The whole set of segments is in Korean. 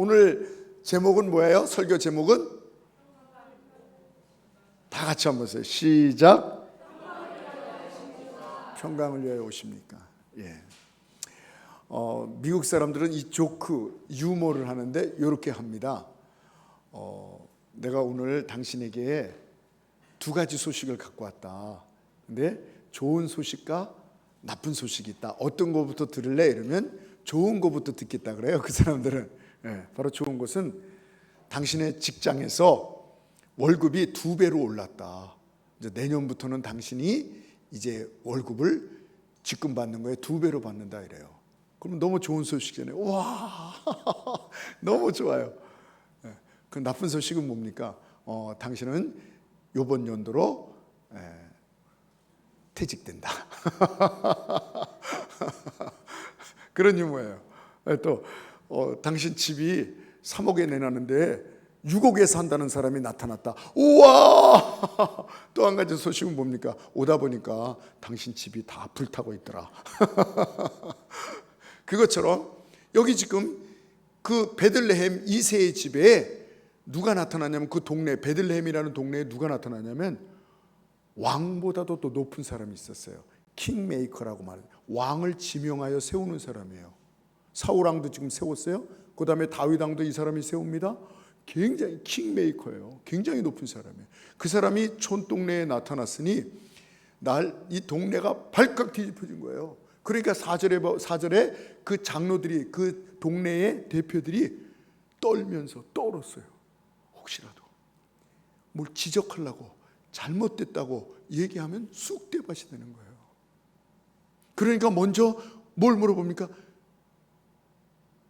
오늘 제목은 뭐예요? 설교 제목은? 다 같이 한번 보세요. 시작. 평강을 위하여 오십니까? 예. 미국 사람들은 이 조크, 유머를 하는데 이렇게 합니다. 내가 오늘 당신에게 두 가지 소식을 갖고 왔다. 근데 좋은 소식과 나쁜 소식이 있다. 어떤 거부터 들을래? 이러면 좋은 거부터 듣겠다 그래요. 그 사람들은. 예, 바로 좋은 것은 당신의 직장에서 월급이 2배로 올랐다. 이제 내년부터는 당신이 이제 월급을 지금 받는 거에 2배로 받는다 이래요. 그럼 너무 좋은 소식이잖아요. 와, 너무 좋아요. 예, 그 나쁜 소식은 뭡니까? 당신은 이번 연도로 퇴직된다. 그런 유머예요. 또 당신 집이 3억에 내놨는데 6억에 산다는 사람이 나타났다. 우와! 또 한 가지 소식은 뭡니까? 오다 보니까 당신 집이 다 불타고 있더라. 그것처럼 여기 지금 그 베들레헴 2세의 집에 누가 나타나냐면, 그 동네 베들레헴이라는 동네에 누가 나타나냐면 왕보다도 또 높은 사람이 있었어요. 킹메이커라고 말해요. 왕을 지명하여 세우는 사람이에요. 사울왕도 지금 세웠어요. 그 다음에 다윗왕도 이 사람이 세웁니다. 굉장히 킹메이커예요. 굉장히 높은 사람이에요. 그 사람이 촌동네에 나타났으니 이 동네가 발칵 뒤집어진 거예요. 그러니까 4절에 그 장로들이, 그 동네의 대표들이 떨었어요. 혹시라도 뭘 지적하려고 잘못됐다고 얘기하면 쑥대밭이 되는 거예요. 그러니까 먼저 뭘 물어봅니까?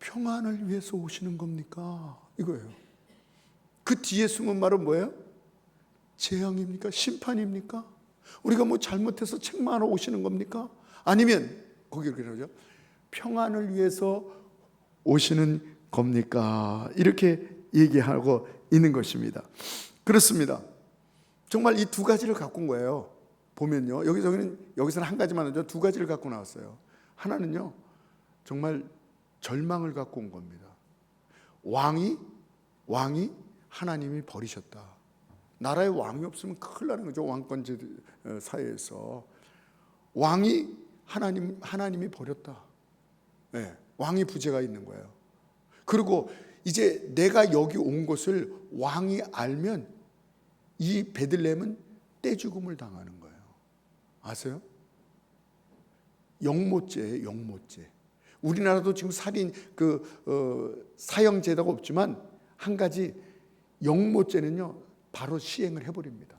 평안을 위해서 오시는 겁니까? 이거예요. 그 뒤에 숨은 말은 뭐예요? 재앙입니까? 심판입니까? 우리가 뭐 잘못해서 책망하러 오시는 겁니까? 아니면 거기 이렇게 그러죠. 평안을 위해서 오시는 겁니까? 이렇게 얘기하고 있는 것입니다. 그렇습니다. 정말 이 두 가지를 갖고 온 거예요. 보면요, 여기서는 한 가지만 하죠. 두 가지를 갖고 나왔어요. 하나는요, 정말 절망을 갖고 온 겁니다. 왕이 하나님이 버리셨다. 나라에 왕이 없으면 큰일 나는 거죠. 왕권제 사회에서 왕이 하나님이 버렸다. 네, 왕이 부재가 있는 거예요. 그리고 이제 내가 여기 온 것을 왕이 알면 이 베들레헴은 떼죽음을 당하는 거예요. 아세요? 영모죄예요. 영모죄. 우리나라도 지금 살인 사형제도가 없지만 한 가지 영모죄는요 바로 시행을 해버립니다.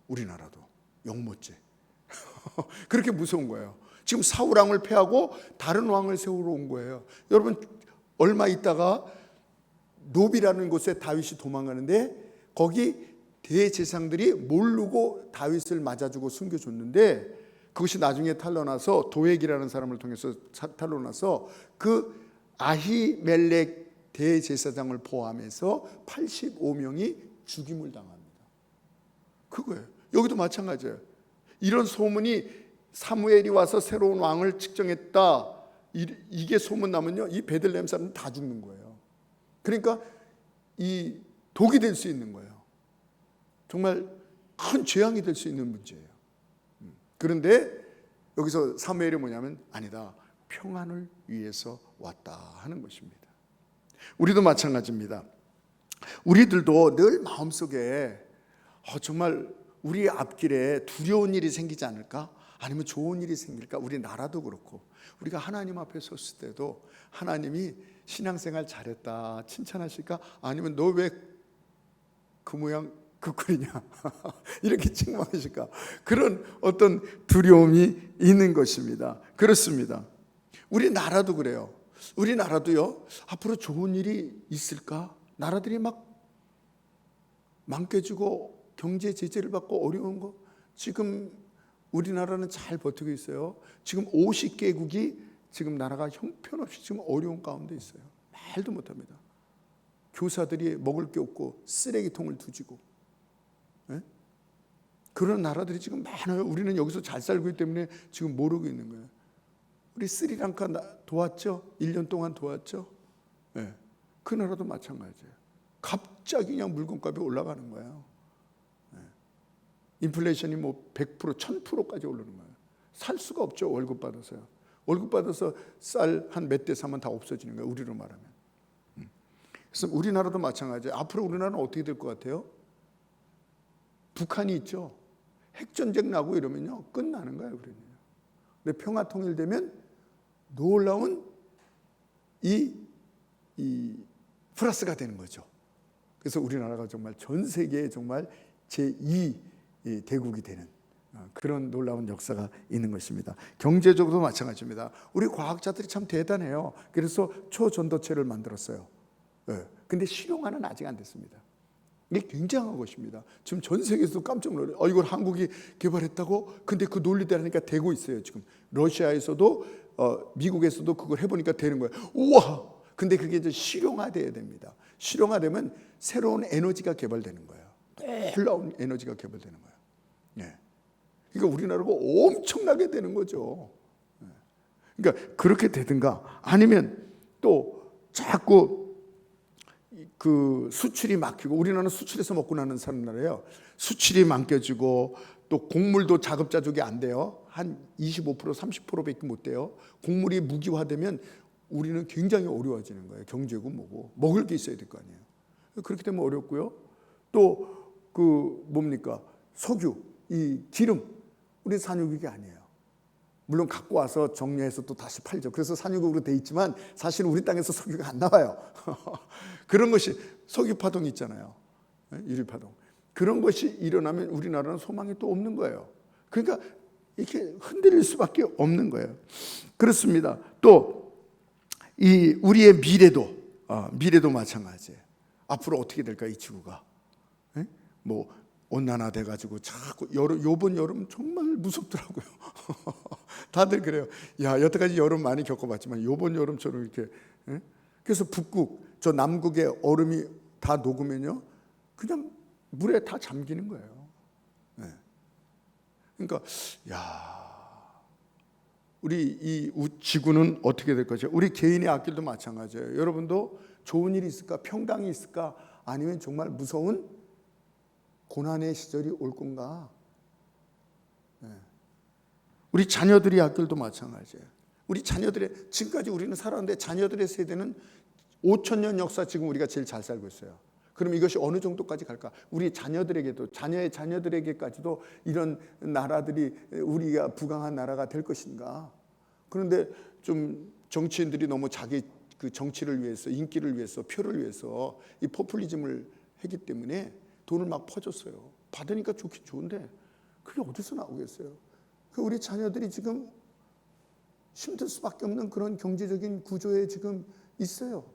우리나라도 영모죄. 그렇게 무서운 거예요. 지금 사울왕을 패하고 다른 왕을 세우러 온 거예요. 여러분, 얼마 있다가 노비라는 곳에 다윗이 도망가는데 거기 대제사장들이 모르고 다윗을 맞아주고 숨겨줬는데, 그것이 나중에 탄로나서 도액이라는 사람을 통해서 탄로나서 그 아히멜렉 대제사장을 포함해서 85명이 죽임을 당합니다. 그거예요. 여기도 마찬가지예요. 이런 소문이 사무엘이 와서 새로운 왕을 측정했다, 이게 소문 나면요 이 베들레헴 사람은 다 죽는 거예요. 그러니까 이 독이 될 수 있는 거예요. 정말 큰 재앙이 될 수 있는 문제예요. 그런데 여기서 사무엘이 뭐냐면, 아니다, 평안을 위해서 왔다 하는 것입니다. 우리도 마찬가지입니다. 우리들도 늘 마음속에 정말 우리 앞길에 두려운 일이 생기지 않을까? 아니면 좋은 일이 생길까? 우리 나라도 그렇고, 우리가 하나님 앞에 섰을 때도 하나님이 신앙생활 잘했다 칭찬하실까? 아니면 너 왜 그 모양 그 꼴이냐 이렇게 책망하실까? 그런 어떤 두려움이 있는 것입니다. 그렇습니다. 우리나라도 그래요. 우리나라도요, 앞으로 좋은 일이 있을까? 나라들이 막 망개지고 경제 제재를 받고 어려운 거, 지금 우리나라는 잘 버티고 있어요. 지금 50개국이 지금 나라가 형편없이 지금 어려운 가운데 있어요. 말도 못합니다. 교사들이 먹을 게 없고 쓰레기통을 두지고, 네? 그런 나라들이 지금 많아요. 우리는 여기서 잘 살고 있기 때문에 지금 모르고 있는 거예요. 우리 스리랑카 도왔죠? 1년 동안 도왔죠? 네. 그 나라도 마찬가지예요. 갑자기 그냥 물건값이 올라가는 거예요. 인플레이션이 뭐 100%, 1000%까지 오르는 거예요. 살 수가 없죠. 월급 받아서요. 월급 받아서 쌀 한 몇 대 사면 다 없어지는 거예요. 우리로 말하면. 그래서 우리나라도 마찬가지예요. 앞으로 우리나라는 어떻게 될 것 같아요? 북한이 있죠. 핵전쟁 나고 이러면요 끝나는 거예요. 그러면. 근데 평화 통일되면 놀라운 이 플러스가 되는 거죠. 그래서 우리나라가 정말 전 세계에 정말 제2 대국이 되는 그런 놀라운 역사가 있는 것입니다. 경제적으로도 마찬가지입니다. 우리 과학자들이 참 대단해요. 그래서 초전도체를 만들었어요. 근데 실용화는 아직 안 됐습니다. 이게 굉장한 것입니다. 지금 전 세계에서도 깜짝 놀라요. 이걸 한국이 개발했다고? 근데 그 논리대로니까 되고 있어요. 지금 러시아에서도 미국에서도 그걸 해보니까 되는 거예요. 우와! 근데 그게 이제 실용화돼야 됩니다. 실용화되면 새로운 에너지가 개발되는 거예요. 놀라운 에너지가 개발되는 거예요. 그러니까 우리나라가 엄청나게 되는 거죠. 그러니까 그렇게 되든가 아니면 또 자꾸 그 수출이 막히고, 우리나라는 수출해서 먹고 나는 사는 나라예요. 수출이 막혀지고 또 곡물도 자급자족이 안 돼요. 한 25% 30%밖에 못 돼요. 곡물이 무기화되면 우리는 굉장히 어려워지는 거예요. 경제고 뭐고 먹을 게 있어야 될 거 아니에요. 그렇게 되면 어렵고요. 또 그 뭡니까? 석유, 이 기름, 우리 산유국이 아니에요. 물론 갖고 와서 정리해서 또 다시 팔죠. 그래서 산유국으로 돼 있지만 사실은 우리 땅에서 석유가 안 나와요. 그런 것이 석유 파동이 있잖아요. 유리 파동. 그런 것이 일어나면 우리나라는 소망이 또 없는 거예요. 그러니까 이렇게 흔들릴 수밖에 없는 거예요. 그렇습니다. 또 이 우리의 미래도 마찬가지예요. 앞으로 어떻게 될까 이 지구가? 뭐 온난화돼 가지고 자꾸 요번 여름 정말 무섭더라고요. 다들 그래요. 야, 여태까지 여름 많이 겪어봤지만 요번 여름처럼 이렇게. 그래서 북극, 저 남극의 얼음이 다 녹으면요 그냥 물에 다 잠기는 거예요. 그러니까 우리 이 지구는 어떻게 될 것이야? 우리 개인의 앞길도 마찬가지예요. 여러분도 좋은 일이 있을까? 평강이 있을까? 아니면 정말 무서운 고난의 시절이 올 건가? 우리 자녀들의 앞길도 마찬가지예요. 우리 자녀들의, 지금까지 우리는 살았는데 자녀들의 세대는 5,000년 역사 지금 우리가 제일 잘 살고 있어요. 그럼 이것이 어느 정도까지 갈까? 우리 자녀들에게도, 자녀의 자녀들에게까지도 이런 나라들이 우리가 부강한 나라가 될 것인가? 그런데 좀 정치인들이 너무 자기 그 정치를 위해서, 인기를 위해서, 표를 위해서 이 포퓰리즘을 했기 때문에 돈을 막 퍼줬어요. 받으니까 좋긴 좋은데 그게 어디서 나오겠어요? 우리 자녀들이 지금 힘들 수밖에 없는 그런 경제적인 구조에 지금 있어요.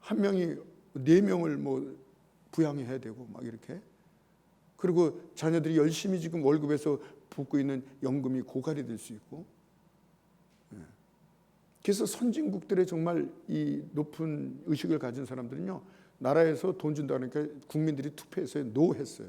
한 명이 4명을 뭐 부양해야 되고 막 이렇게. 그리고 자녀들이 열심히 지금 월급에서 받고 있는 연금이 고갈이 될 수 있고. 그래서 선진국들의 정말 이 높은 의식을 가진 사람들은요, 나라에서 돈 준다 그러니까 국민들이 투표해서 노했어요.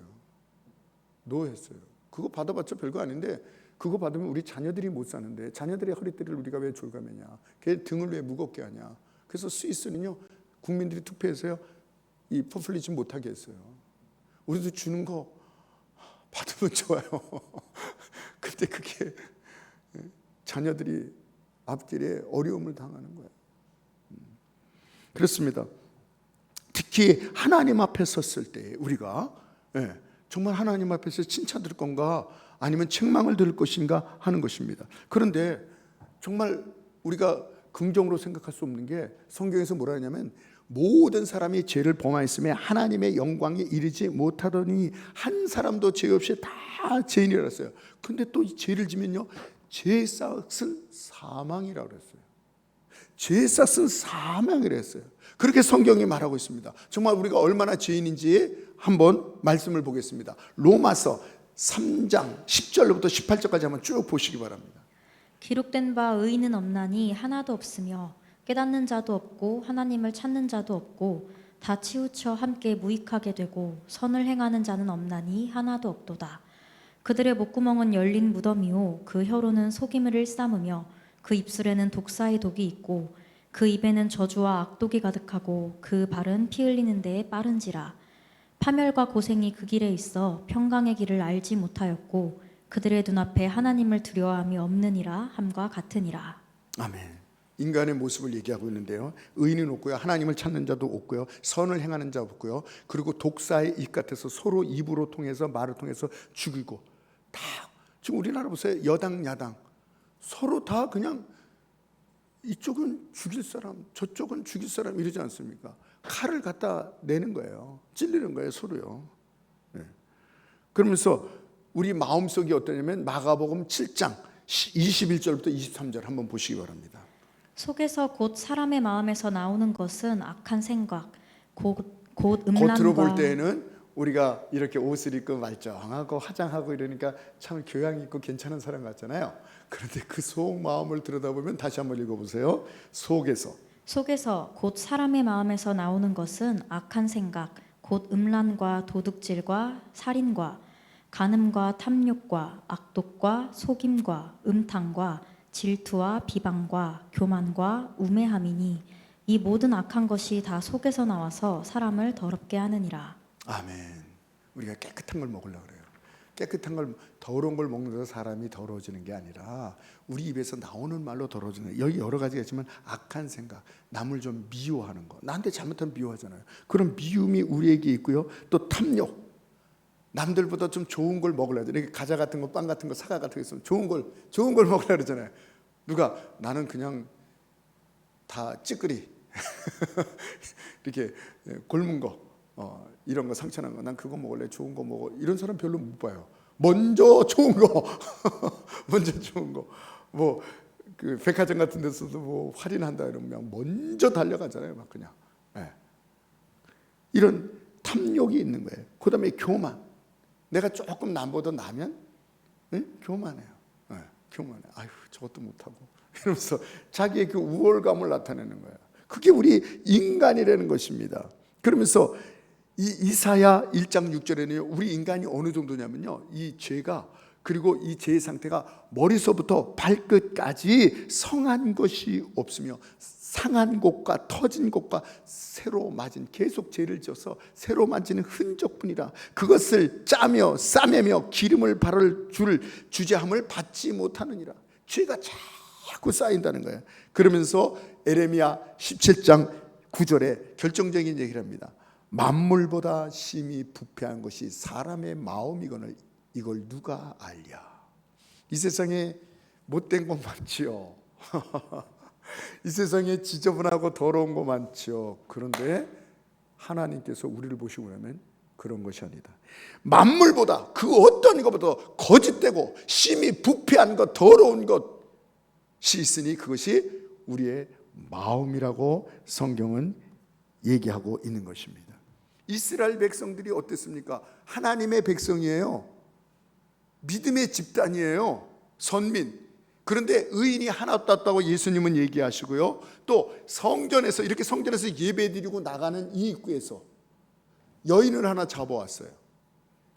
그거 받아봤자 별거 아닌데 그거 받으면 우리 자녀들이 못 사는데 자녀들의 허리띠를 우리가 왜 졸가매냐? 걔 등을 왜 무겁게 하냐? 그래서 스위스는요, 국민들이 투표해서요 이 포퓰리즘 못하게 했어요. 우리도 주는 거 받으면 좋아요. 근데 그게 자녀들이 앞길에 어려움을 당하는 거예요. 그렇습니다. 특히 하나님 앞에 섰을 때 우리가 정말 하나님 앞에서 칭찬 들을 건가 아니면 책망을 들을 것인가 하는 것입니다. 그런데 정말 우리가 긍정으로 생각할 수 없는 게 성경에서 뭐라 하냐면 모든 사람이 죄를 범하였음에 하나님의 영광에 이르지 못하더니 한 사람도 죄 없이 다 죄인이라 했어요. 근데 또 이 죄를 지면요 죄의 싹은 사망이라고 그랬어요. 죄의 싹은 사망이라 했어요. 그렇게 성경이 말하고 있습니다. 정말 우리가 얼마나 죄인인지 한번 말씀을 보겠습니다. 로마서 3장 10절부터 18절까지 한번 쭉 보시기 바랍니다. 기록된 바 의인은 없나니 하나도 없으며 깨닫는 자도 없고 하나님을 찾는 자도 없고 다 치우쳐 함께 무익하게 되고 선을 행하는 자는 없나니 하나도 없도다. 그들의 목구멍은 열린 무덤이요 그 혀로는 속임을 일삼으며 그 입술에는 독사의 독이 있고 그 입에는 저주와 악독이 가득하고 그 발은 피 흘리는 데에 빠른지라. 파멸과 고생이 그 길에 있어 평강의 길을 알지 못하였고 그들의 눈앞에 하나님을 두려워함이 없느니라 함과 같으니라. 아멘. 인간의 모습을 얘기하고 있는데요. 의인은 없고요, 하나님을 찾는 자도 없고요, 선을 행하는 자도 없고요, 그리고 독사의 입 같아서 서로 입으로 통해서 말을 통해서 죽이고, 다 지금 우리나라 보세요. 여당 야당 서로 다 그냥 이쪽은 죽일 사람 저쪽은 죽일 사람 이러지 않습니까? 칼을 갖다 내는 거예요. 찔리는 거예요, 서로요. 네. 그러면서 우리 마음속이 어떠냐면 마가복음 7장 21절부터 23절 한번 보시기 바랍니다. 속에서 곧 사람의 마음에서 나오는 것은 악한 생각, 곧 겉으로 볼 음란과 때에는 우리가 이렇게 옷을 입고 말짱하고 화장하고 이러니까 참 교양 있고 괜찮은 사람 같잖아요. 그런데 그 속 마음을 들여다보면, 다시 한번 읽어보세요. 속에서 곧 사람의 마음에서 나오는 것은 악한 생각, 곧 음란과 도둑질과 살인과 간음과 탐욕과 악독과 속임과 음탕과 질투와 비방과 교만과 우매함이니 이 모든 악한 것이 다 속에서 나와서 사람을 더럽게 하느니라. 아멘. 우리가 깨끗한 걸 먹으려고 그래요. 깨끗한 걸, 더러운 걸 먹는다고 사람이 더러워지는 게 아니라 우리 입에서 나오는 말로 더러워지는 거예요. 여기 여러 가지가 있지만 악한 생각, 남을 좀 미워하는 거, 나한테 잘못하면 미워하잖아요. 그런 미움이 우리에게 있고요. 또 탐욕, 남들보다 좀 좋은 걸 먹으려고 이렇게 과자 같은 거, 빵 같은 거, 사과 같은 거 있으면 좋은 걸 먹으려고 그러잖아요. 누가 나는 그냥 다 찌끄리 이렇게 곪은 거, 이런 거 상처난 거, 난 그거 먹을래, 좋은 거 먹어, 이런 사람 별로 못 봐요. 먼저 좋은 거 먼저 좋은 거, 뭐 그 백화점 같은 데서도 뭐 할인한다 이러면 그냥 먼저 달려가잖아요. 막 그냥. 이런 탐욕이 있는 거예요. 그 다음에 교만. 내가 조금 남보다 나면 교만해요. 교만해. 아유, 저것도 못하고 이러면서 자기의 그 우월감을 나타내는 거예요. 그게 우리 인간이라는 것입니다. 그러면서 이 이사야 1장 6절에는 우리 인간이 어느 정도냐면요, 이 죄가, 그리고 이 죄의 상태가 머리서부터 발끝까지 성한 것이 없으며 상한 곳과 터진 곳과 새로 맞은, 계속 죄를 져서 새로 맞은 흔적뿐이라. 그것을 짜며 싸매며 기름을 바를 줄 주제함을 받지 못하느니라. 죄가 자꾸 쌓인다는 거예요. 그러면서 에레미야 17장 9절에 결정적인 얘기를 합니다. 만물보다 심히 부패한 것이 사람의 마음이거늘 이걸 누가 알랴. 이 세상에 못된 것 많지요. 이 세상에 지저분하고 더러운 거 많지요. 그런데 하나님께서 우리를 보시고 나면 그런 것이 아니다. 만물보다, 그 어떤 것보다 거짓되고 심히 부패한 것, 더러운 것이 있으니 그것이 우리의 마음이라고 성경은 얘기하고 있는 것입니다. 이스라엘 백성들이 어땠습니까? 하나님의 백성이에요. 믿음의 집단이에요. 선민. 그런데 의인이 하나 없다고 예수님은 얘기하시고요. 또 성전에서, 이렇게 성전에서 예배드리고 나가는 이 입구에서 여인을 하나 잡아왔어요.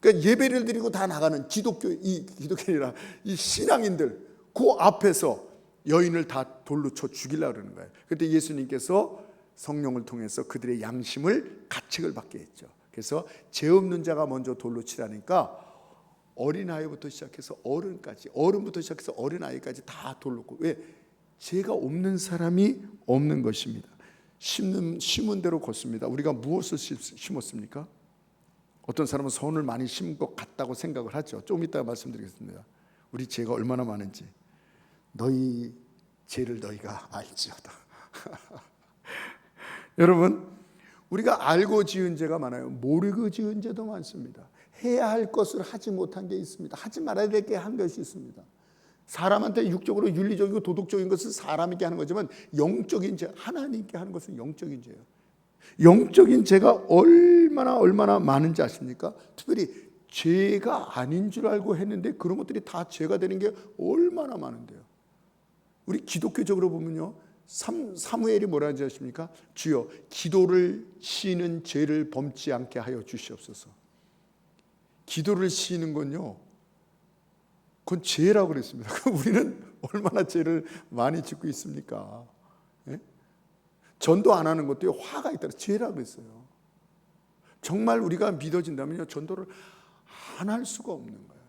그러니까 예배를 드리고 다 나가는 기독교인이라 이 신앙인들, 그 앞에서 여인을 다 돌로 쳐 죽이려고 그러는 거예요. 그때 예수님께서 성령을 통해서 그들의 양심을 가책을 받게 했죠. 그래서 죄 없는 자가 먼저 돌로 치라니까 어린아이부터 시작해서 어른부터 시작해서 어린아이까지 다 돌로. 왜? 죄가 없는 사람이 없는 것입니다. 심은 대로 걷습니다. 우리가 무엇을 심었습니까? 어떤 사람은 선을 많이 심은 것 같다고 생각을 하죠. 좀 이따가 말씀드리겠습니다. 우리 죄가 얼마나 많은지. 너희 죄를 너희가 알지어다. 여러분, 우리가 알고 지은 죄가 많아요. 모르고 지은 죄도 많습니다. 해야 할 것을 하지 못한 게 있습니다. 하지 말아야 될 게 한 것이 있습니다. 사람한테 육적으로 윤리적이고 도덕적인 것은 사람에게 하는 거지만 영적인 죄, 하나님께 하는 것은 영적인 죄예요. 영적인 죄가 얼마나 많은지 아십니까? 특별히 죄가 아닌 줄 알고 했는데 그런 것들이 다 죄가 되는 게 얼마나 많은데요. 우리 기독교적으로 보면요, 사무엘이 뭐라 하지 아십니까? 주여 기도를 쉬는 죄를 범치 않게 하여 주시옵소서. 기도를 쉬는 건요, 그건 죄라고 그랬습니다. 우리는 얼마나 죄를 많이 짓고 있습니까? 예? 전도 안 하는 것도 화가 있다. 죄라 그랬어요. 정말 우리가 믿어진다면요, 전도를 안 할 수가 없는 거예요.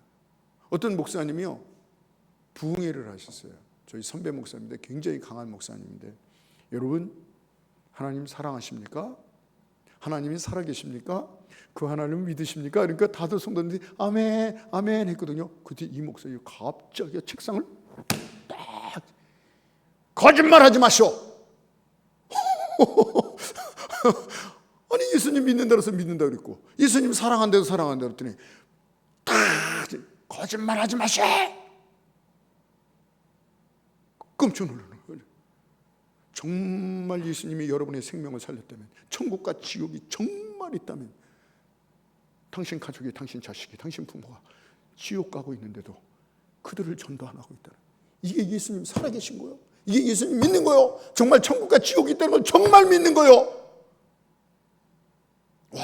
어떤 목사님이요, 부흥회를 하셨어요. 저희 선배 목사님인데 굉장히 강한 목사님인데, 여러분 하나님 사랑하십니까? 하나님이 살아계십니까? 그 하나님 믿으십니까? 그러니까 다들 성도들이 아멘 아멘 했거든요. 그때 이 목사님이 갑자기 책상을 딱, 거짓말하지 마시오. 아니 예수님 믿는다 그래서 믿는다 그랬고, 예수님 사랑한다고 사랑한다 그랬더니 딱 거짓말하지 마시오. 깜짝 놀라는 거예요. 정말 예수님이 여러분의 생명을 살렸다면, 천국과 지옥이 정말 있다면, 당신 가족이, 당신 자식이, 당신 부모가 지옥 가고 있는데도 그들을 전도 안 하고 있다는, 이게 예수님 살아계신 거예요. 이게 예수님 믿는 거예요. 정말 천국과 지옥이 있다는 걸 정말 믿는 거예요. 와,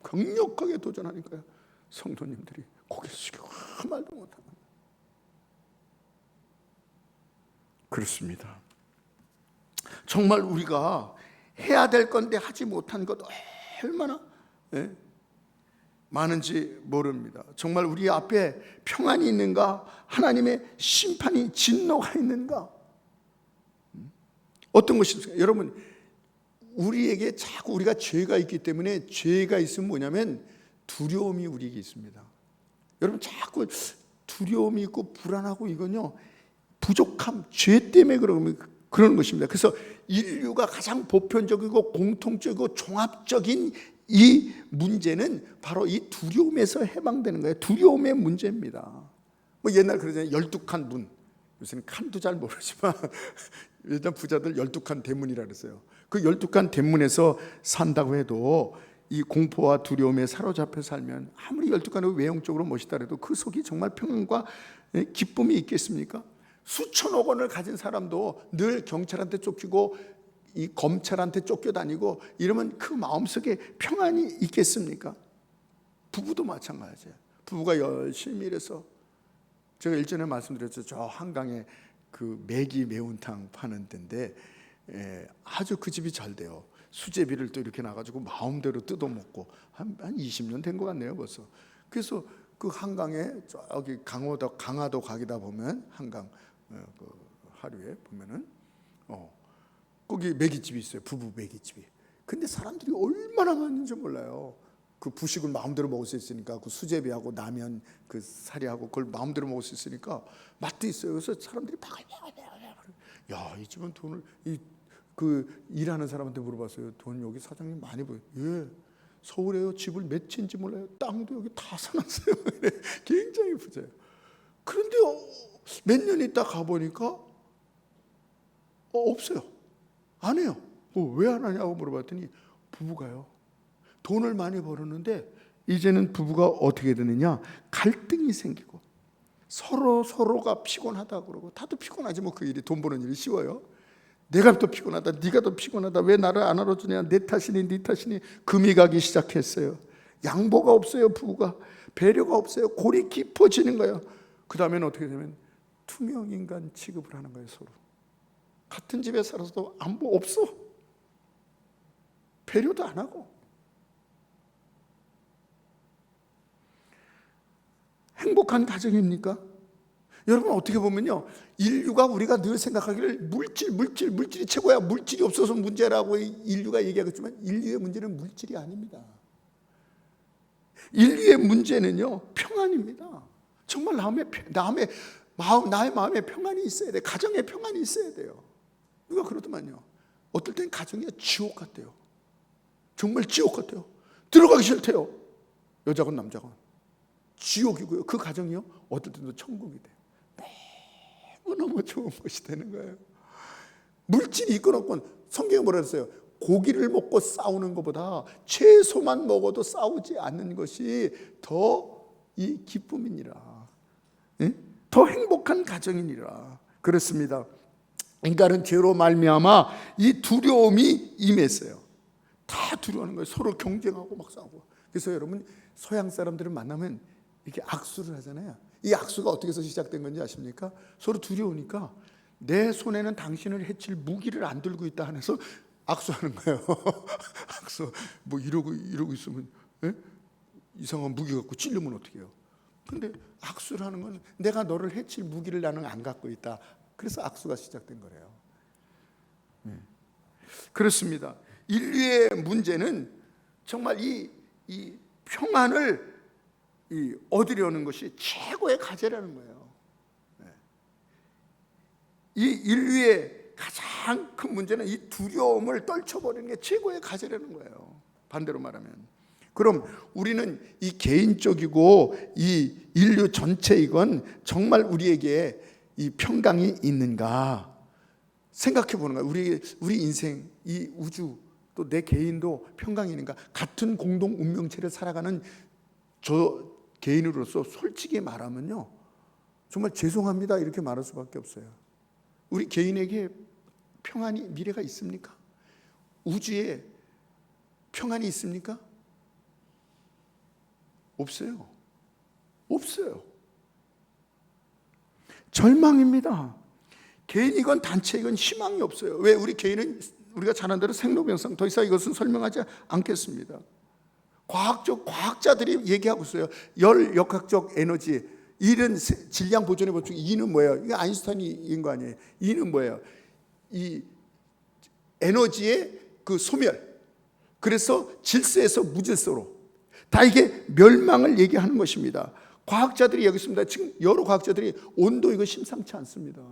강력하게 도전하니까요, 성도님들이 고개 숙이고 아무 말도 못하는. 그렇습니다. 정말 우리가 해야 될 건데 하지 못한 것 얼마나 많은지 모릅니다. 정말 우리 앞에 평안이 있는가? 하나님의 심판이, 진노가 있는가? 어떤 것이 있습니까? 여러분, 우리에게 자꾸 우리가 죄가 있기 때문에, 죄가 있으면 뭐냐면 두려움이 우리에게 있습니다. 여러분, 자꾸 두려움이 있고 불안하고, 이건요 부족함, 죄 때문에 그런 것입니다. 그래서 인류가 가장 보편적이고 공통적이고 종합적인 이 문제는 바로 이 두려움에서 해방되는 거예요. 두려움의 문제입니다. 뭐 옛날 그러잖아요, 12칸 문. 요새는 칸도 잘 모르지만 일단 부자들 12칸 대문이라 그랬어요. 그 12칸 대문에서 산다고 해도 이 공포와 두려움에 사로잡혀 살면 아무리 12칸이 외형적으로 멋있다 해도 그 속이 정말 평안과 기쁨이 있겠습니까? 수천억 원을 가진 사람도 늘 경찰한테 쫓기고 이 검찰한테 쫓겨다니고 이러면 그 마음속에 평안이 있겠습니까? 부부도 마찬가지예요. 부부가 열심히 일해서, 제가 일전에 말씀드렸죠, 저 한강에 그 매기 매운탕 파는 데인데 아주 그 집이 잘 돼요. 수제비를 또 이렇게 나가지고 마음대로 뜯어먹고 한 20년 된 것 같네요 벌써. 그래서 그 한강에 저기 강화도 가기다 보면 한강 그 하류에 보면은 거기 매기집이 있어요. 부부 매기집이. 근데 사람들이 얼마나 많은지 몰라요. 그 부식을 마음대로 먹을 수 있으니까, 그 수제비하고 라면 그 사리하고 그걸 마음대로 먹을 수 있으니까 맛도 있어요. 그래서 사람들이 야, 이 집은 돈을, 그 일하는 사람한테 물어봤어요. 돈 여기 사장님 많이 보여요. 예, 서울에요. 집을 몇 채인지 몰라요. 땅도 여기 다 사놨어요. 굉장히 부자예요. 그런데 몇 년 있다 가보니까 없어요. 안 해요. 왜 안 하냐고 물어봤더니 부부가요, 돈을 많이 벌었는데 이제는 부부가 어떻게 되느냐, 갈등이 생기고 서로가 피곤하다 그러고, 다들 피곤하지 뭐, 그 일이, 돈 버는 일이 쉬워요? 내가 더 피곤하다, 네가 더 피곤하다, 왜 나를 안 알아주냐, 내 탓이니 네 탓이니 금이 가기 시작했어요. 양보가 없어요. 부부가 배려가 없어요. 골이 깊어지는 거예요. 그 다음에는 어떻게 되면 투명인간 취급을 하는 거예요. 서로 같은 집에 살아서도 안보 없어. 배려도 안 하고. 행복한 가정입니까? 여러분, 어떻게 보면요, 인류가, 우리가 늘 생각하기를 물질이 최고야, 물질이 없어서 문제라고 인류가 얘기하겠지만 인류의 문제는 물질이 아닙니다. 인류의 문제는요, 평안입니다. 정말 나의 마음에 평안이 있어야 돼요. 가정에 평안이 있어야 돼요. 누가 그러더만요, 어떨 땐 가정이 지옥 같대요. 정말 지옥 같아요. 들어가기 싫대요. 여자건 남자건 지옥이고요. 그 가정이요, 어떨 때도 천국이 돼요. 너무 좋은 것이 되는 거예요. 물질이 있건 없건, 성경에 뭐라 했어요? 고기를 먹고 싸우는 것보다 채소만 먹어도 싸우지 않는 것이 더 이 기쁨이니라, 더 행복한 가정이니라. 그렇습니다. 인간은 죄로 말미암아 이 두려움이 임했어요. 다 두려워하는 거예요. 서로 경쟁하고 막 싸우고. 그래서 여러분, 서양 사람들을 만나면 이렇게 악수를 하잖아요. 이 악수가 어떻게 해서 시작된 건지 아십니까? 서로 두려우니까 내 손에는 당신을 해칠 무기를 안 들고 있다 하면서 악수하는 거예요. 악수. 뭐 이러고 있으면 이상한 무기 갖고 찔르면 어떻게 해요? 근데 악수를 하는 건 내가 너를 해칠 무기를 나는 안 갖고 있다. 그래서 악수가 시작된 거래요. 그렇습니다. 인류의 문제는 정말 이 평안을 얻으려는 것이 최고의 과제라는 거예요. 이 인류의 가장 큰 문제는 이 두려움을 떨쳐버리는 게 최고의 과제라는 거예요. 반대로 말하면. 그럼 우리는 이 개인적이고 이 인류 전체이건 정말 우리에게 이 평강이 있는가 생각해 보는 거예요. 우리 인생, 이 우주, 또 내 개인도 평강이 있는가? 같은 공동 운명체를 살아가는 저 개인으로서 솔직히 말하면요, 정말 죄송합니다 이렇게 말할 수밖에 없어요. 우리 개인에게 평안이, 미래가 있습니까? 우주에 평안이 있습니까? 없어요. 없어요. 절망입니다. 개인이건 단체이건 희망이 없어요. 왜? 우리 개인은 우리가 잘 아는 대로 생로병상, 더 이상 이것은 설명하지 않겠습니다. 과학자들이 얘기하고 있어요. 열 역학적 에너지, 이런 질량 보존의 법칙, E는 뭐예요? 이게 아인슈타인인 거 아니에요? E는 뭐예요? 이 에너지의 그 소멸, 그래서 질서에서 무질서로 다 이게 멸망을 얘기하는 것입니다. 과학자들이 여기 있습니다. 지금 여러 과학자들이 온도 이거 심상치 않습니다.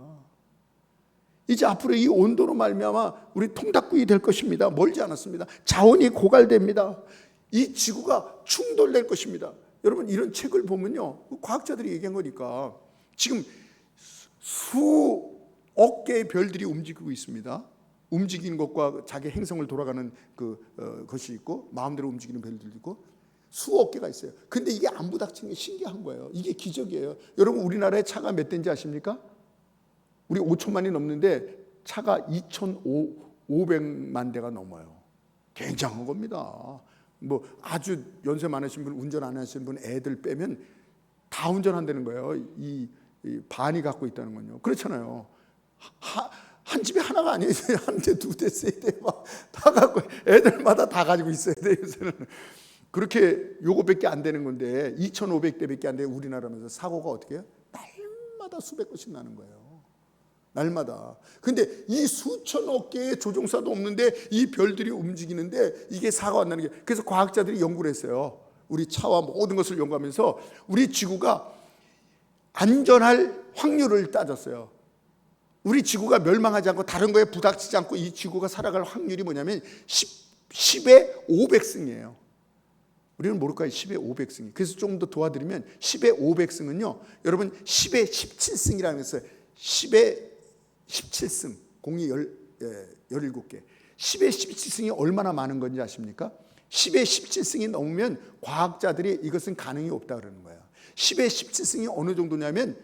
이제 앞으로 이 온도로 말미암아 우리 통닭국이 될 것입니다. 멀지 않았습니다. 자원이 고갈됩니다. 이 지구가 충돌될 것입니다. 여러분, 이런 책을 보면요, 과학자들이 얘기한 거니까 지금 수억 개의 별들이 움직이고 있습니다. 움직이는 것과 자기 행성을 돌아가는 것이 있고, 마음대로 움직이는 별들도 있고, 수억 개가 있어요. 근데 이게 안 부닥치는 게 신기한 거예요. 이게 기적이에요. 여러분, 우리나라에 차가 몇 대인지 아십니까? 우리 5천만이 넘는데 차가 2,500만 대가 넘어요. 굉장한 겁니다. 뭐 아주 연세 많으신 분, 운전 안 하시는 분, 애들 빼면 다 운전한다는 거예요. 이 반이 갖고 있다는 건요. 그렇잖아요. 한 집에 하나가 아니에요. 한 대, 두 대, 세 대 막 다 갖고, 애들마다 다 가지고 있어야 돼요. 요새는. 그렇게 요거밖에 안 되는 건데 2,500대밖에 안 돼요. 우리나라면서 사고가 어떻게 해요? 날마다 수백 건씩 나는 거예요. 날마다. 근데 이 수천억 개의 조종사도 없는데 이 별들이 움직이는데 이게 사고가 안 나는 게, 그래서 과학자들이 연구를 했어요. 우리 차와 모든 것을 연구하면서 우리 지구가 안전할 확률을 따졌어요. 우리 지구가 멸망하지 않고 다른 거에 부닥치지 않고 이 지구가 살아갈 확률이 뭐냐면 10의 500승이에요. 우리는 모를까요? 10의 500승이. 그래서 조금 더 도와드리면 10의 500승은요, 여러분 10의 17승이라고 했어요. 10의 17승, 공이 17개. 10의 17승이 얼마나 많은 건지 아십니까? 10의 17승이 넘으면 과학자들이 이것은 가능이 없다 그러는 거예요. 10의 17승이 어느 정도냐면,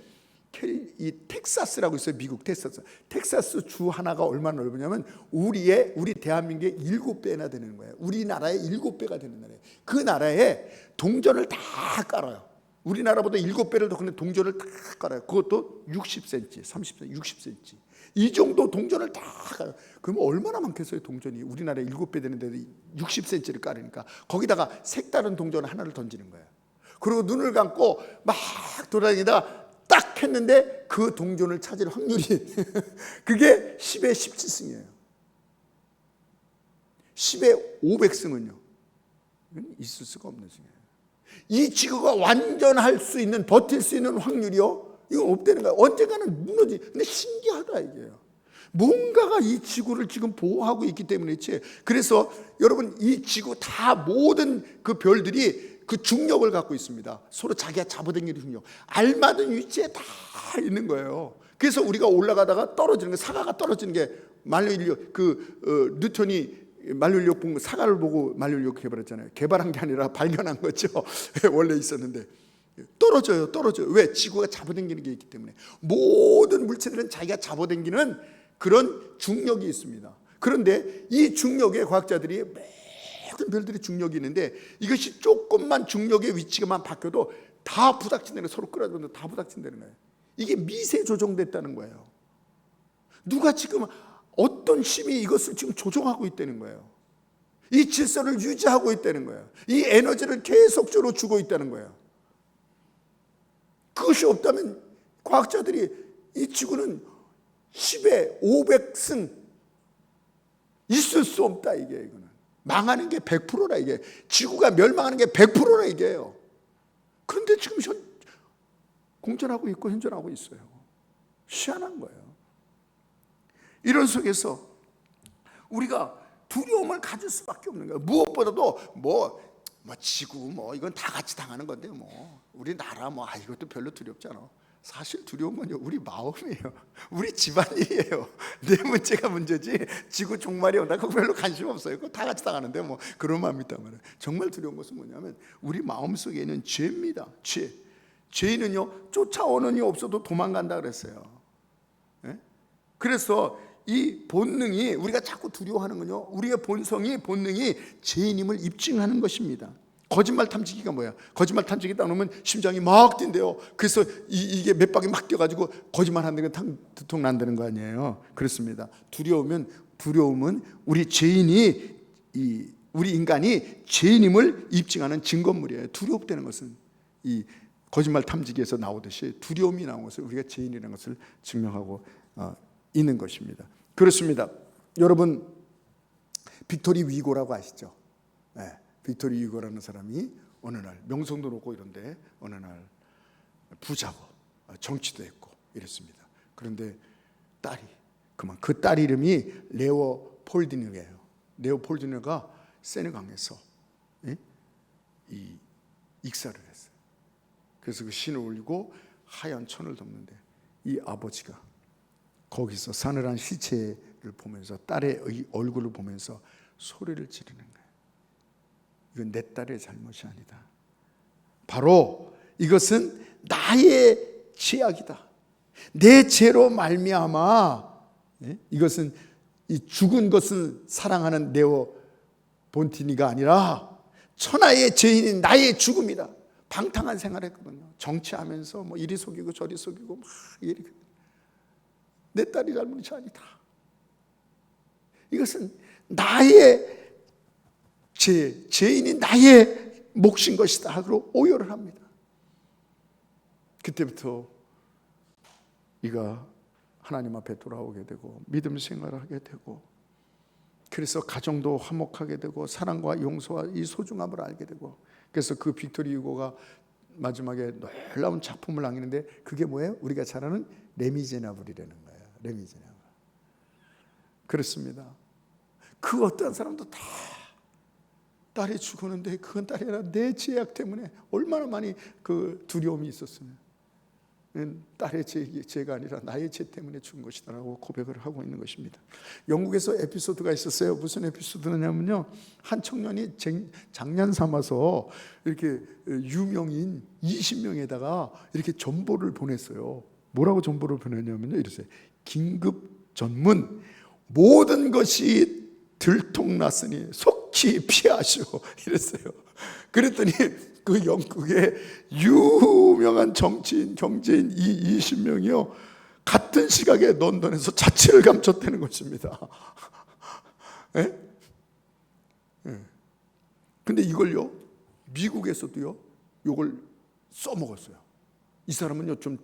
이 텍사스라고 있어요. 미국 텍사스. 텍사스 주 하나가 얼마나 넓으냐면 우리 대한민국의 7배나 되는 거예요. 우리나라의 7배가 되는 나라예요. 그 나라에 동전을 다 깔아요. 우리나라보다 7배를 더 큰 동전을 다 깔아요. 그것도 60cm, 30cm, 60cm. 이 정도 동전을 다 깔아요. 그러면 얼마나 많겠어요, 동전이. 우리나라에 7배 되는데 60cm를 깔으니까. 거기다가 색다른 동전 하나를 던지는 거예요. 그리고 눈을 감고 막 돌아다니다 딱 했는데 그 동전을 찾을 확률이 그게 10의 17승이에요. 10의 500승은요, 있을 수가 없는 승이에요. 이 지구가 완전할 수 있는, 버틸 수 있는 확률이요, 이건 없다는 거예요. 언젠가는 무너지. 근데 신기하다 이게요. 뭔가가 이 지구를 지금 보호하고 있기 때문에 있지. 그래서 여러분, 이 지구 다 모든 그 별들이 그 중력을 갖고 있습니다. 서로 자기가 잡아당기는 중력. 알맞은 위치에 다 있는 거예요. 그래서 우리가 올라가다가 떨어지는 게, 사과가 떨어지는 게 만료인력, 뉴턴이 만료인력 본 거, 사과를 보고 만료인력 개발했잖아요. 개발한 게 아니라 발견한 거죠. 원래 있었는데. 떨어져요. 왜? 지구가 잡아당기는 게 있기 때문에. 모든 물체들은 자기가 잡아당기는 그런 중력이 있습니다. 그런데 이 중력에 과학자들이, 모든 별들이 중력이 있는데, 이것이 조금만 중력의 위치가만 바뀌어도 다 부닥친다는 거예요. 서로 끌어들여도 다 부닥친다는 거예요. 이게 미세 조정됐다는 거예요. 누가 지금 어떤 힘이 이것을 지금 조종하고 있다는 거예요. 이 질서를 유지하고 있다는 거예요. 이 에너지를 계속적으로 주고 있다는 거예요. 그것이 없다면 과학자들이 이 지구는 10에 500승 있을 수 없다, 이거는. 망하는 게 100%라, 이게. 지구가 멸망하는 게 100%라, 이게요. 그런데 지금 공존하고 있고 현존하고 있어요. 희한한 거예요. 이런 속에서 우리가 두려움을 가질 수밖에 없는 거예요. 무엇보다도 지구 이건 다 같이 당하는 건데 우리나라 이것도 별로 두렵지 않아. 사실 두려운 건요, 우리 마음이에요. 우리 집안이에요. 내 문제가 문제지 지구 종말이 온다 그거 별로 관심 없어요. 그거 다 같이 당하는데 그런 마음이 있단 말이에요. 정말 두려운 것은 뭐냐면 우리 마음속에 있는 죄입니다. 죄인은요 쫓아오는 이 없어도 도망간다 그랬어요. 예? 그래서 이 본능이, 우리가 자꾸 두려워하는 건요, 우리의 본능이 죄인임을 입증하는 것입니다. 거짓말 탐지기가 뭐야? 거짓말 탐지기 딱 놓으면 심장이 막 뛴대요. 그래서 이게 몇 방에 막 뛰어가지고 거짓말 하는 건 두통 난다는 거 아니에요. 그렇습니다. 두려움은 우리 인간이 죄인임을 입증하는 증거물이에요. 두렵다는 것은 이 거짓말 탐지기에서 나오듯이 두려움이 나온 것을 우리가 죄인이라는 것을 증명하고 있는 것입니다. 그렇습니다. 여러분 빅토리 위고라고 아시죠? 네, 빅토리 위고라는 사람이 어느 날 명성도 높고 이런데 어느 날 부자고 정치도 했고 이랬습니다. 그런데 그 딸 이름이 레오폴디누예요. 레오폴디누가 세네강에서 이 익사를 했어요. 그래서 그 신을 올리고 하얀 천을 덮는데 이 아버지가 거기서 사늘한 시체를 보면서 딸의 얼굴을 보면서 소리를 지르는 거예요. 이건 내 딸의 잘못이 아니다. 바로 이것은 나의 죄악이다. 내 죄로 말미암아 이것은 이 죽은 것은 사랑하는 네오 본티니가 아니라 천하의 죄인인 나의 죽음이다. 방탕한 생활했거든요. 정치하면서 이리 속이고 저리 속이고 이렇게. 내 딸이 잘못이 아니다. 이것은 나의 죄인이 나의 몫인 것이다 하고 오열을 합니다. 그때부터 이가 하나님 앞에 돌아오게 되고 믿음 생활을 하게 되고, 그래서 가정도 화목하게 되고 사랑과 용서와 이 소중함을 알게 되고, 그래서 그 빅토리 유고가 마지막에 놀라운 작품을 남기는데 그게 뭐예요? 우리가 잘 아는 레미제나블이라는 거예요. 레미제나블. 그렇습니다. 그 어떠한 사람도 다 딸이 죽었는데 그건 딸이 아니라 내 죄악 때문에 얼마나 많이 그 두려움이 있었으면 딸의 죄가 아니라 나의 죄 때문에 죽은 것이다라고 고백을 하고 있는 것입니다. 영국에서 에피소드가 있었어요. 무슨 에피소드냐면요, 한 청년이 장난 삼아서 이렇게 유명인 20명에다가 이렇게 전보를 보냈어요. 뭐라고 전보를 보냈냐면요, 이랬어요. 긴급 전문, 모든 것이 들통났으니 속히 피하시오, 이랬어요. 그랬더니 그 영국의 유명한 정치인, 경제인 이 20명이요 같은 시각에 런던에서 자취를 감췄다는 것입니다. 예? 예. 근데 이걸요 미국에서도요 이걸 써먹었어요. 이 사람은요 좀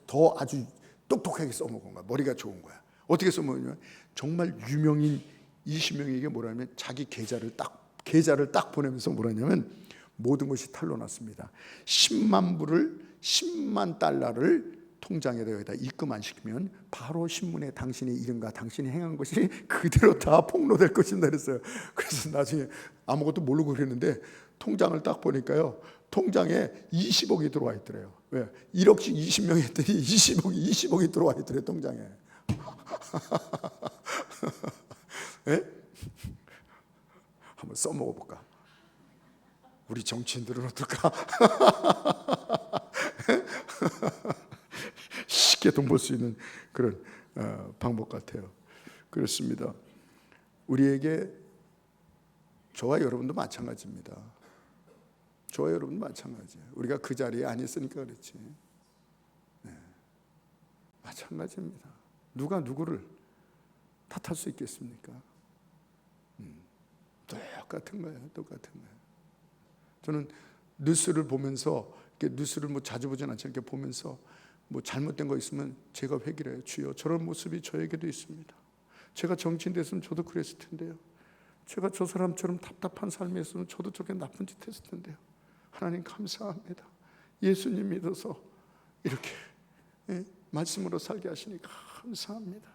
더 아주 똑똑하게 써먹은 거야. 머리가 좋은 거야. 어떻게 써먹었냐면 정말 유명인 20명에게 뭐라냐면 자기 계좌를 딱 보내면서 뭐라냐면 모든 것이 탄로났습니다. 10만 달러를 통장에다 여기다 입금 안 시키면 바로 신문에 당신의 이름과 당신이 행한 것이 그대로 다 폭로될 것이다 그랬어요. 그래서 나중에 아무것도 모르고 그랬는데 통장을 딱 보니까요 통장에 20억이 들어와 있더래요. 왜? 1억씩 20명이 했더니 20억이 들어와 있더래요 통장에. 네? 한번 써먹어볼까? 우리 정치인들은 어떨까? 쉽게 돈 벌 수 있는 그런 방법 같아요. 그렇습니다. 우리에게 저와 여러분도 마찬가지입니다. 저와 여러분도 마찬가지예요. 우리가 그 자리에 안 있으니까 그렇지. 네. 마찬가지입니다. 누가 누구를 탓할 수 있겠습니까? 똑같은 거예요. 똑같은 거예요. 저는 뉴스를 보면서, 이렇게 뉴스를 뭐 자주 보진 않지만 이렇게 보면서 뭐 잘못된 거 있으면 제가 회개를 해요. 주여, 저런 모습이 저에게도 있습니다. 제가 정치인 됐으면 저도 그랬을 텐데요. 제가 저 사람처럼 답답한 삶이었으면 저도 저렇게 나쁜 짓 했을 텐데요. 하나님 감사합니다. 예수님 믿어서 이렇게 말씀으로 살게 하시니 감사합니다.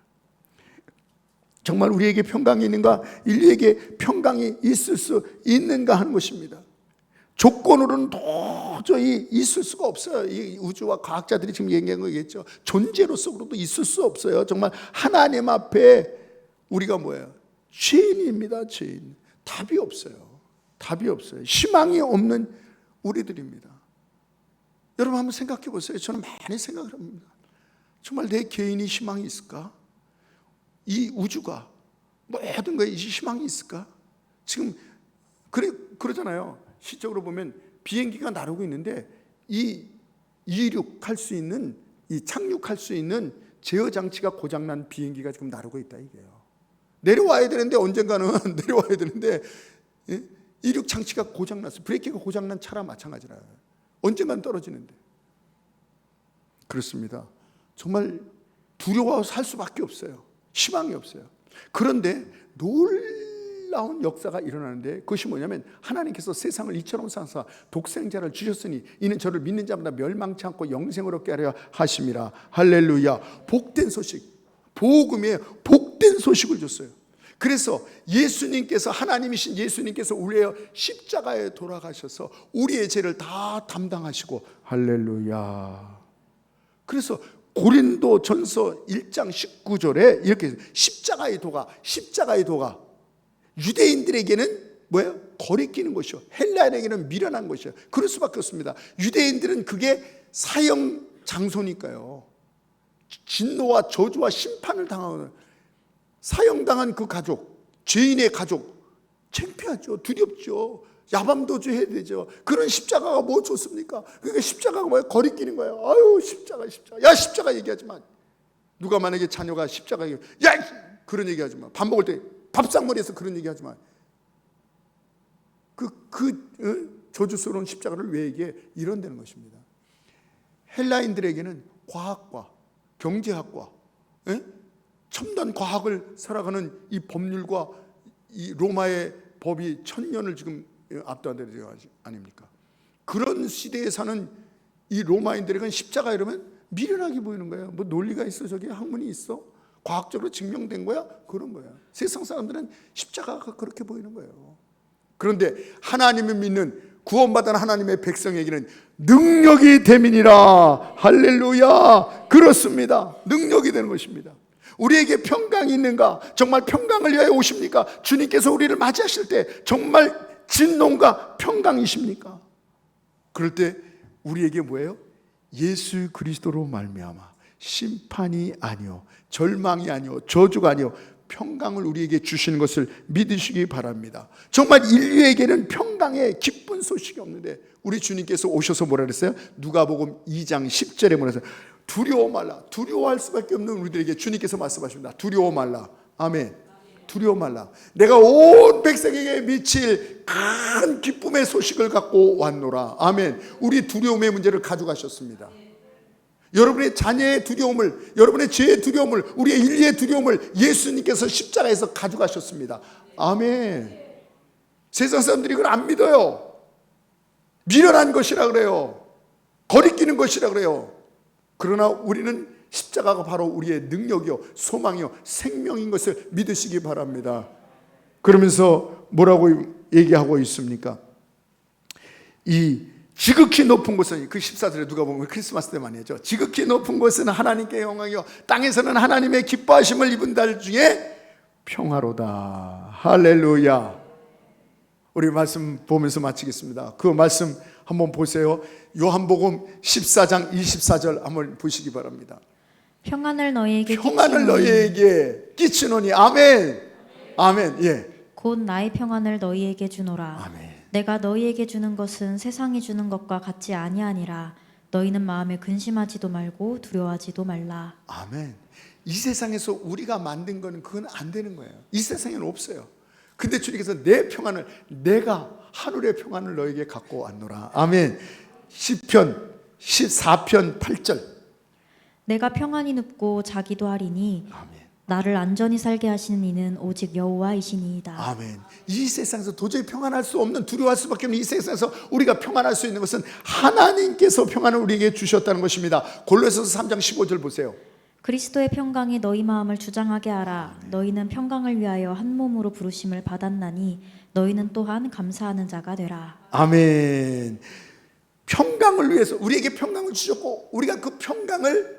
정말 우리에게 평강이 있는가, 인류에게 평강이 있을 수 있는가 하는 것입니다. 조건으로는 도저히 있을 수가 없어요. 이 우주와 과학자들이 지금 얘기한 거겠죠. 존재로서도 있을 수 없어요. 정말 하나님 앞에 우리가 뭐예요? 죄인입니다. 죄인. 답이 없어요. 답이 없어요. 희망이 없는 우리들입니다. 여러분 한번 생각해 보세요. 저는 많이 생각을 합니다. 정말 내 개인이 희망이 있을까? 이 우주가 모든 거에 희망이 있을까? 지금 그러잖아요. 시적으로 보면 비행기가 나르고 있는데 이 이륙할 수 있는, 이 착륙할 수 있는 제어 장치가 고장난 비행기가 지금 나르고 있다 이게요. 내려와야 되는데 언젠가는 내려와야 되는데 이륙 장치가 고장났어요. 브레이크가 고장난 차랑 마찬가지라. 언젠가는 떨어지는데. 그렇습니다. 정말 두려워서 살 수밖에 없어요. 희망이 없어요. 그런데 놀라운 역사가 일어나는데 그것이 뭐냐면 하나님께서 세상을 이처럼 사사 독생자를 주셨으니 이는 저를 믿는 자마다 멸망치 않고 영생을 얻게 하려 하심이라. 할렐루야. 복된 소식, 복음의 복된 소식을 줬어요. 그래서 예수님께서, 하나님이신 예수님께서 우리의 십자가에 돌아가셔서 우리의 죄를 다 담당하시고, 할렐루야. 그래서 고린도 전서 1장 19절에 이렇게 십자가의 도가 유대인들에게는 뭐예요? 거리끼는 것이요, 헬라인에게는 미련한 것이요. 그럴 수밖에 없습니다. 유대인들은 그게 사형 장소니까요. 진노와 저주와 심판을 당하는, 사형당한 그 가족, 죄인의 가족, 창피하죠. 두렵죠. 야밤도주 해야 되죠. 그런 십자가가 뭐 좋습니까? 그러니까 십자가가 뭐예요? 거리끼는 거예요. 아유, 십자가. 야, 십자가 얘기하지 마. 누가 만약에 자녀가 십자가 얘기해, 야, 그런 얘기하지 마. 밥 먹을 때 밥상머리에서 그런 얘기하지 마. 저주스러운 십자가를 왜 얘기해? 이런다는 것입니다. 헬라인들에게는 과학과 경제학과 첨단 과학을 살아가는 이 법률과 이 로마의 법이 1000년을 지금 압도한다는 거 아닙니까? 그런 시대에 사는 이 로마인들에게는 십자가 이러면 미련하게 보이는 거예요. 뭐 논리가 있어? 저기 학문이 있어? 과학적으로 증명된 거야? 그런 거야. 세상 사람들은 십자가가 그렇게 보이는 거예요. 그런데 하나님을 믿는 구원받은 하나님의 백성에게는 능력이 됨이니라. 할렐루야. 그렇습니다. 능력이 되는 것입니다. 우리에게 평강이 있는가? 정말 평강을 위하여 오십니까? 주님께서 우리를 맞이하실 때 정말 진노가 평강이십니까? 그럴 때 우리에게 뭐예요? 예수 그리스도로 말미암아 심판이 아니요, 절망이 아니요, 저주가 아니요, 평강을 우리에게 주시는 것을 믿으시기 바랍니다. 정말 인류에게는 평강의 기쁜 소식이 없는데 우리 주님께서 오셔서 뭐라 그랬어요? 누가복음 2장 10절에 뭐라 했어요? 두려워 말라. 두려워할 수밖에 없는 우리들에게 주님께서 말씀하십니다. 두려워 말라. 아멘. 두려워 말라. 내가 온 백성에게 미칠 큰 기쁨의 소식을 갖고 왔노라. 아멘. 우리 두려움의 문제를 가져가셨습니다. 여러분의 자녀의 두려움을, 여러분의 죄의 두려움을, 우리의 인류의 두려움을 예수님께서 십자가에서 가져가셨습니다. 아멘. 세상 사람들이 그걸 안 믿어요. 미련한 것이라 그래요. 거리끼는 것이라 그래요. 그러나 우리는 십자가가 바로 우리의 능력이요, 소망이요, 생명인 것을 믿으시기 바랍니다. 그러면서 뭐라고 얘기하고 있습니까? 이 지극히 높은 곳은, 그 14절에 누가 보면 크리스마스 때 많이 하죠. 지극히 높은 곳은 하나님께 영광이요, 땅에서는 하나님의 기뻐하심을 입은 달 중에 평화로다. 할렐루야. 우리 말씀 보면서 마치겠습니다. 그 말씀 한번 보세요. 요한복음 14장 24절 한번 보시기 바랍니다. 평안을 너희에게 끼치노니. 아멘. 아멘. 예. 곧 나의 평안을 너희에게 주노라. 아멘. 내가 너희에게 주는 것은 세상이 주는 것과 같지 아니하니라. 너희는 마음에 근심하지도 말고 두려워하지도 말라. 아멘. 이 세상에서 우리가 만든 거는 그건 안 되는 거예요. 이 세상에는 없어요. 근데 주님께서 내 평안을, 내가 하늘의 평안을 너에게 갖고 왔노라. 아멘. 시편 14편 8절. 내가 평안히 눕고 자기도 하리니 아멘. 나를 안전히 살게 하시는 이는 오직 여호와이시니이다. 아멘. 이 세상에서 도저히 평안할 수 없는, 두려워할 수밖에 없는 이 세상에서 우리가 평안할 수 있는 것은 하나님께서 평안을 우리에게 주셨다는 것입니다. 골로새서 3장 15절 보세요. 그리스도의 평강이 너희 마음을 주장하게 하라. 너희는 평강을 위하여 한 몸으로 부르심을 받았나니 너희는 또한 감사하는 자가 되라. 아멘. 평강을 위해서 우리에게 평강을 주셨고, 우리가 그 평강을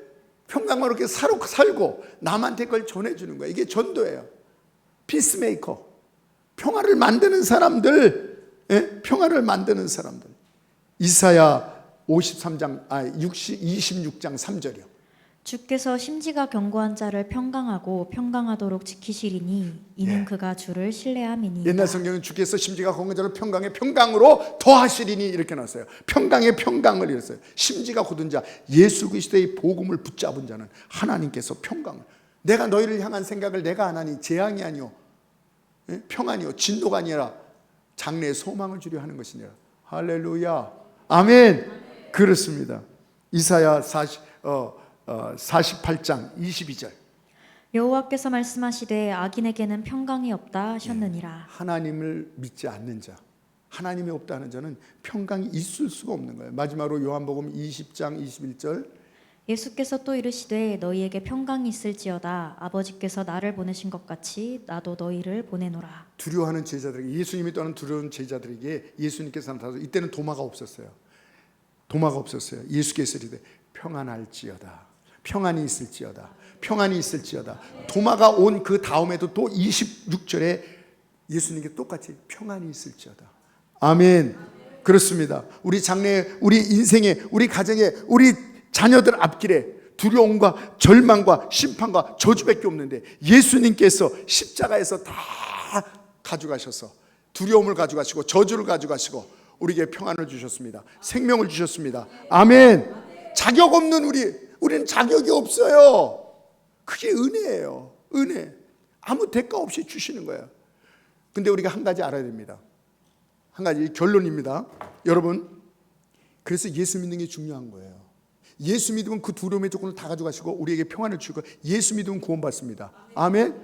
이렇게 살고 남한테 그걸 전해주는 거예요. 이게 전도예요. 피스메이커. 평화를 만드는 사람들, 평화를 만드는 사람들. 이사야 26장 3절이요. 주께서 심지가 견고한 자를 평강하고 평강하도록 지키시리니 이는 그가 주를 신뢰함이니. 옛날 성경은 주께서 심지가 견고한 자를 평강의 평강으로 더하시리니 이렇게 나왔어요. 평강의 평강을 이랬어요. 심지가 굳은 자, 예수 그리스도의 복음을 붙잡은 자는 하나님께서 평강을, 내가 너희를 향한 생각을 내가 안 하니 재앙이 아니요 평안이요 진노가 아니라 장래의 소망을 주려 하는 것이니라. 할렐루야. 아멘. 그렇습니다. 이사야 48장 22절. 여호와께서 말씀하시되 악인에게는 평강이 없다 하셨느니라. 하나님을 믿지 않는 자, 하나님이 없다 하는 자는 평강이 있을 수가 없는 거예요. 마지막으로 요한복음 20장 21절. 예수께서 또 이르시되 너희에게 평강이 있을지어다. 아버지께서 나를 보내신 것 같이 나도 너희를 보내노라. 두려워하는 제자들에게, 예수님이 떠난 두려운 제자들에게 예수님께서 나타나서, 이때는 도마가 없었어요. 예수께서 이르되 평안할지어다. 평안이 있을지어다. 평안이 있을지어다. 도마가 온 그 다음에도 또 26절에 예수님께 똑같이 평안이 있을지어다. 아멘. 그렇습니다. 우리 장래에, 우리 인생에, 우리 가정에, 우리 자녀들 앞길에 두려움과 절망과 심판과 저주밖에 없는데 예수님께서 십자가에서 다 가져가셔서 두려움을 가져가시고 저주를 가져가시고 우리에게 평안을 주셨습니다. 생명을 주셨습니다. 아멘. 자격 없는 우리는 자격이 없어요. 그게 은혜예요. 은혜. 아무 대가 없이 주시는 거예요. 근데 우리가 한 가지 알아야 됩니다. 한 가지 결론입니다. 여러분, 그래서 예수 믿는 게 중요한 거예요. 예수 믿으면 그 두려움의 조건을 다 가져가시고 우리에게 평안을 주고, 예수 믿으면 구원받습니다. 아멘.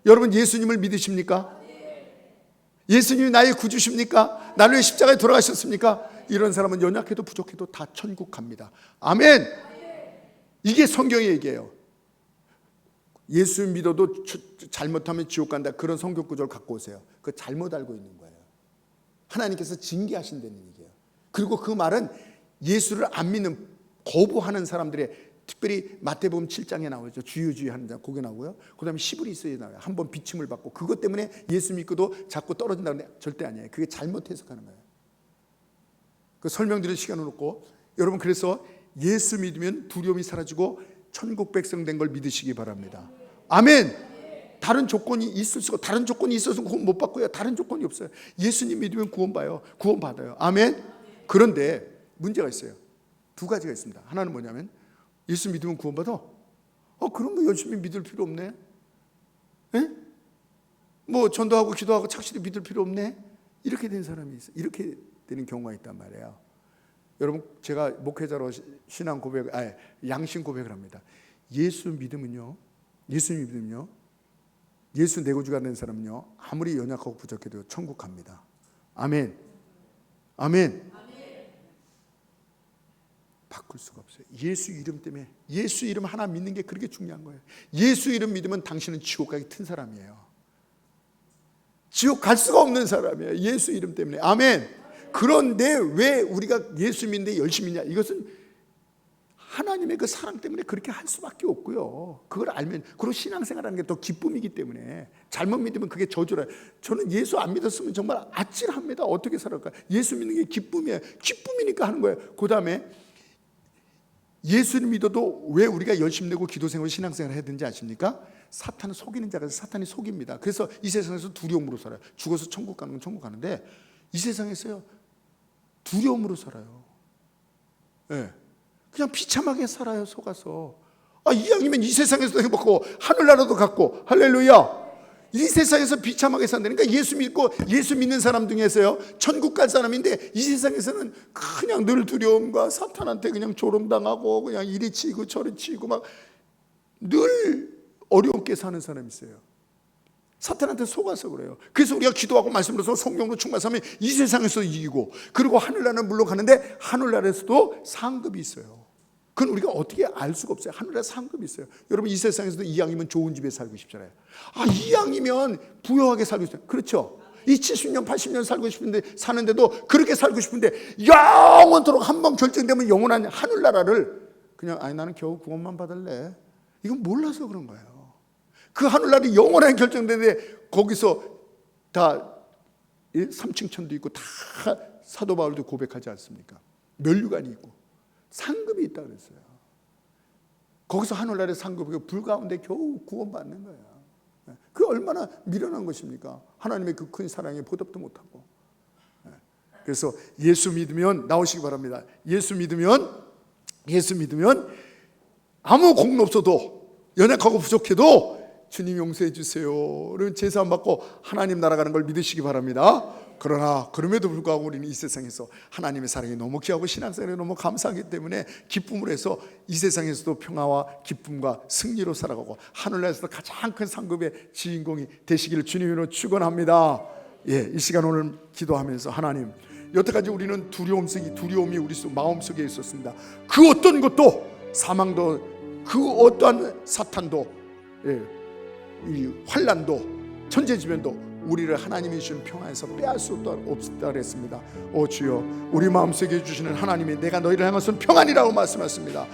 여러분, 예수님을 믿으십니까? 예수님이 나의 구주십니까? 나를 위해 십자가에 돌아가셨습니까? 이런 사람은 연약해도 부족해도 다 천국 갑니다. 아멘. 이게 성경의 얘기예요. 예수 믿어도 잘못하면 지옥 간다, 그런 성경 구절을 갖고 오세요. 그거 잘못 알고 있는 거예요. 하나님께서 징계하신다는 얘기예요. 그리고 그 말은 예수를 안 믿는, 거부하는 사람들의, 특별히 마태복음 7장에 나오죠. 주여 하는 자, 거기 나오고요. 그 다음에 시브리서에 나와요. 한번 비침을 받고, 그것 때문에 예수 믿고도 자꾸 떨어진다는 데 절대 아니에요. 그게 잘못 해석하는 거예요. 그 설명드릴 시간은 없고, 여러분, 그래서 예수 믿으면 두려움이 사라지고 천국 백성 된 걸 믿으시기 바랍니다. 아멘. 다른 조건이 있을 수가, 다른 조건이 있어서 구원 못 받고요. 다른 조건이 없어요. 예수님 믿으면 구원받아요. 아멘. 그런데 문제가 있어요. 두 가지가 있습니다. 하나는 뭐냐면, 예수 믿으면 구원받아? 그런 거 열심히 믿을 필요 없네. 뭐 전도하고 기도하고 착실히 믿을 필요 없네. 이렇게 된 사람이 있어요. 이렇게 되는 경우가 있단 말이에요. 여러분, 제가 목회자로 신앙 고백, 양심 고백을 합니다. 예수님 믿으면요, 예수 내 구주가 된 사람은요, 아무리 연약하고 부족해도 천국 갑니다. 아멘. 아멘. 바꿀 수가 없어요. 예수 이름 때문에, 예수 이름 하나 믿는 게 그렇게 중요한 거예요. 예수 이름 믿으면 당신은 지옥 가기 튼 사람이에요. 지옥 갈 수가 없는 사람이에요. 예수 이름 때문에. 아멘. 그런데 왜 우리가 예수 믿는데 열심히 있냐? 이것은 하나님의 그 사랑 때문에 그렇게 할 수밖에 없고요. 그걸 알면, 그리고 신앙생활하는 게 더 기쁨이기 때문에. 잘못 믿으면 그게 저주라. 저는 예수 안 믿었으면 정말 아찔합니다. 어떻게 살아갈까? 예수 믿는 게 기쁨이에요. 기쁨이니까 하는 거예요. 그 다음에 예수를 믿어도 왜 우리가 열심히 내고 기도생활, 신앙생활을 해야 되는지 아십니까? 사탄은 속이는 자가 사탄이 속입니다. 그래서 이 세상에서 두려움으로 살아요. 죽어서 천국 가는 건 천국 가는데, 이 세상에서요, 두려움으로 살아요. 그냥 비참하게 살아요, 속아서. 이왕이면 이 세상에서도 행복하고 하늘나라도 갖고, 할렐루야. 이 세상에서 비참하게 산다니까. 그러니까 예수 믿고 예수 믿는 사람 중에서요, 천국 갈 사람인데 이 세상에서는 그냥 늘 두려움과 사탄한테 그냥 조롱당하고 그냥 이리 치고 저리 치고 막 늘 어렵게 사는 사람이 있어요. 사탄한테 속아서 그래요. 그래서 우리가 기도하고 말씀으로서 성령으로 충만하면 이 세상에서 이기고, 그리고 하늘나라는 물론 가는데 하늘나라에서도 상급이 있어요. 그건 우리가 어떻게 알 수가 없어요. 하늘나라 상급이 있어요. 여러분, 이 세상에서도 이왕이면 좋은 집에 살고 싶잖아요. 이왕이면 부유하게 살고 싶잖아요. 그렇죠? 이 70년 80년 살고 싶은데 사는데도 그렇게 살고 싶은데 영원토록 한번 결정되면 영원한 하늘나라를 그냥 나는 겨우 구원만 받을래, 이건 몰라서 그런 거예요. 그 하늘나라이 영원하게 결정되는데 거기서 다 3층 천도 있고 다 사도 바울도 고백하지 않습니까? 면류관이 있고 상급이 있다 그랬어요. 거기서 하늘나라의 상급이 불 가운데 겨우 구원받는 거야. 그게 얼마나 미련한 것입니까? 하나님의 그 큰 사랑에 보답도 못하고. 그래서 예수 믿으면 나오시기 바랍니다. 예수 믿으면 아무 공로 없어도, 연약하고 부족해도 주님 용서해 주세요 를 제사 안 받고 하나님 나라 가는 걸 믿으시기 바랍니다. 그러나 그럼에도 불구하고 우리는 이 세상에서 하나님의 사랑이 너무 귀하고 신앙생활이 너무 감사하기 때문에 기쁨을 해서 이 세상에서도 평화와 기쁨과 승리로 살아가고 하늘나라에서도 가장 큰 상급의 주인공이 되시기를 주님으로 축원합니다. 이 시간 오늘 기도하면서, 하나님, 여태까지 우리는 두려움이 우리 마음속에 있었습니다. 그 어떤 것도, 사망도, 그 어떠한 사탄도, 이 환난도, 천재지변도 우리를 하나님이 주신 평안에서 빼앗을 수 없다 그랬습니다. 주여, 우리 마음속에 주시는 하나님이 내가 너희를 향해서는 평안이라고 말씀하셨습니다.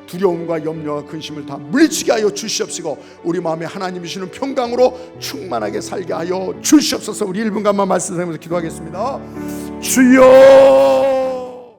두려움과 염려와 근심을 다 물리치게 하여 주시옵시고 우리 마음에 하나님이 주시는 평강으로 충만하게 살게 하여 주시옵소서. 우리 1분간만 말씀드리면서 기도하겠습니다. 주여,